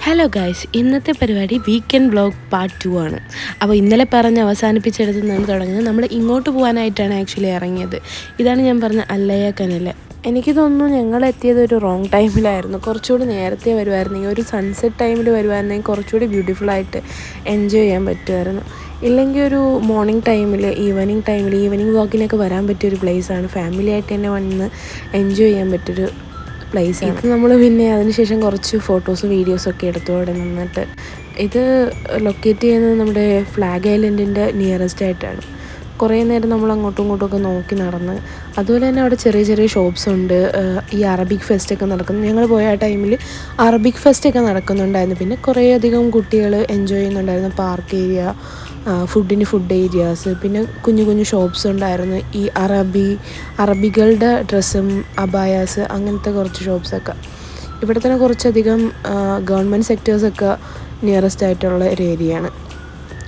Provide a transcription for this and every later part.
Hello guys, ഇന്നത്തെ പരിപാടി weekend vlog part 2 ആണ്. അപ്പോൾ ഇന്നലെ പറഞ്ഞ് അവസാനിപ്പിച്ചെടുത്ത് നിന്ന് തുടങ്ങുന്നത് നമ്മൾ ഇങ്ങോട്ട് പോകാനായിട്ടാണ് ആക്ച്വലി ഇറങ്ങിയത്. ഇതാണ് ഞാൻ പറഞ്ഞ അല്ലയ കനൽ. എനിക്ക് തോന്നുന്നു ഞങ്ങൾ എത്തിയത് ഒരു റോങ് ടൈമിലായിരുന്നു. കുറച്ചുകൂടി നേരത്തെ വരുമായിരുന്നെങ്കിൽ, ഒരു സൺസെറ്റ് ടൈമിൽ വരുമായിരുന്നെങ്കിൽ കുറച്ചുകൂടി ബ്യൂട്ടിഫുള്ളായിട്ട് എൻജോയ് ചെയ്യാൻ പറ്റുമായിരുന്നു. ഇല്ലെങ്കിൽ ഒരു മോർണിംഗ് ടൈമിൽ, ഈവനിങ് വാക്കിനൊക്കെ വരാൻ പറ്റിയൊരു പ്ലേസാണ്. ഫാമിലി ആയിട്ട് തന്നെ വന്ന് എൻജോയ് ചെയ്യാൻ പറ്റിയൊരു പ്ലേസാണ് ഇത്. നമ്മൾ പിന്നെ അതിനുശേഷം കുറച്ച് ഫോട്ടോസും വീഡിയോസൊക്കെ എടുത്തു അവിടെ നിന്നിട്ട്. ഇത് ലൊക്കേറ്റ് ചെയ്യുന്നത് നമ്മുടെ ഫ്ലാഗ് ഐലൻഡിൻ്റെ നിയറസ്റ്റ് ആയിട്ടാണ്. കുറേ നേരം നമ്മൾ അങ്ങോട്ടും ഇങ്ങോട്ടുമൊക്കെ നോക്കി നടന്ന്. അതുപോലെ തന്നെ അവിടെ ചെറിയ ചെറിയ ഷോപ്സ് ഉണ്ട്. ഈ അറബിക് ഫെസ്റ്റൊക്കെ നടക്കുന്നു. ഞങ്ങൾ പോയ ആ ടൈമിൽ അറബിക് ഫെസ്റ്റൊക്കെ നടക്കുന്നുണ്ടായിരുന്നു. പിന്നെ കുറേയധികം കുട്ടികൾ എൻജോയ് ചെയ്യുന്നുണ്ടായിരുന്നു. പാർക്ക് ഏരിയ, ഫുഡ് ഏരിയാസ്, പിന്നെ കുഞ്ഞു കുഞ്ഞു ഷോപ്സ് ഉണ്ടായിരുന്നു. ഈ അറബികളുടെ ഡ്രസ്സും അബായാസ് അങ്ങനത്തെ കുറച്ച് ഷോപ്സൊക്കെ. ഇവിടെ തന്നെ കുറച്ചധികം ഗവൺമെൻറ് സെക്ടേഴ്സൊക്കെ നിയറസ്റ്റ് ആയിട്ടുള്ള ഒരു ഏരിയയാണ്.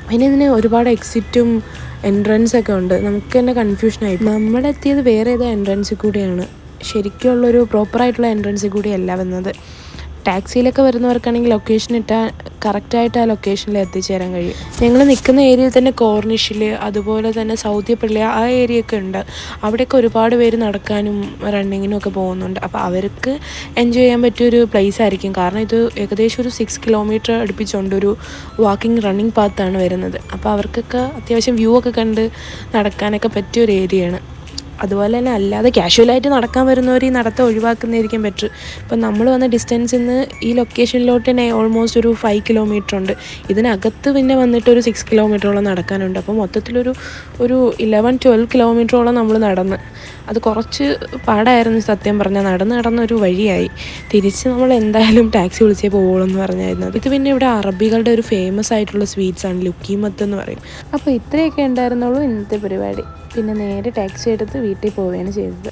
പിന്നെ ഇതിന് ഒരുപാട് എക്സിറ്റും എൻട്രൻസൊക്കെ ഉണ്ട്. നമുക്ക് തന്നെ കൺഫ്യൂഷനായി. നമ്മളെത്തിയത് വേറെ ഏതോ എൻട്രൻസിൽ കൂടിയാണ്. ശരിക്കുള്ളൊരു പ്രോപ്പറായിട്ടുള്ള എൻട്രൻസിൽ കൂടിയല്ല വന്നത്. ടാക്സിയിലൊക്കെ വരുന്നവർക്കാണെങ്കിൽ ലൊക്കേഷൻ ഇട്ടാൽ കറക്റ്റായിട്ട് ആ ലൊക്കേഷനിൽ എത്തിച്ചേരാൻ കഴിയും. ഞങ്ങൾ നിൽക്കുന്ന ഏരിയയിൽ തന്നെ കോർണിഷിൽ, അതുപോലെ തന്നെ സൗദിപ്പള്ളി, ആ ഏരിയയൊക്കെ ഉണ്ട്. അവിടെയൊക്കെ ഒരുപാട് പേര് നടക്കാനും റണ്ണിങ്ങിനും ഒക്കെ പോകുന്നുണ്ട്. അപ്പോൾ അവർക്ക് എൻജോയ് ചെയ്യാൻ പറ്റിയൊരു പ്ലേസ് ആയിരിക്കും. കാരണം ഇത് ഏകദേശം ഒരു 6 കിലോമീറ്റർ അടുപ്പിച്ചുകൊണ്ടൊരു റണ്ണിങ് പാത്താണ് വരുന്നത്. അപ്പോൾ അവർക്കൊക്കെ അത്യാവശ്യം വ്യൂ ഒക്കെ കണ്ട് നടക്കാനൊക്കെ പറ്റിയൊരു ഏരിയയാണ്. അതുപോലെ തന്നെ അല്ലാതെ കാഷ്വലായിട്ട് നടക്കാൻ വരുന്നവർ ഈ നടത്തം ഒഴിവാക്കുന്നതായിരിക്കും ബെറ്റർ. ഇപ്പം നമ്മൾ വന്ന ഡിസ്റ്റൻസിൽ നിന്ന് ഈ ലൊക്കേഷനിലോട്ട് തന്നെ ഓൾമോസ്റ്റ് ഒരു 5 കിലോമീറ്റർ ഉണ്ട്. ഇതിനകത്ത് പിന്നെ വന്നിട്ട് ഒരു 6 കിലോമീറ്ററോളം നടക്കാനുണ്ട്. അപ്പോൾ മൊത്തത്തിലൊരു 11-12 കിലോമീറ്ററോളം നമ്മൾ നടന്ന്. അത് കുറച്ച് പാടായിരുന്നു സത്യം പറഞ്ഞാൽ. നടന്നൊരു വഴിയായി. തിരിച്ച് നമ്മൾ എന്തായാലും ടാക്സി വിളിച്ചേ പോകുള്ളൂ എന്ന് പറഞ്ഞായിരുന്നത്. ഇത് പിന്നെ ഇവിടെ അറബികളുടെ ഒരു ഫേമസ് ആയിട്ടുള്ള സ്വീറ്റ്സാണ്, ലുക്കീമത്ത് എന്ന് പറയും. അപ്പോൾ ഇത്രയൊക്കെ ഉണ്ടായിരുന്നുള്ളൂ ഇന്നത്തെ പരിപാടി. പിന്നെ നേരെ ടാക്സി എടുത്ത് വീട്ടിൽ പോവുകയാണ് ചെയ്തത്.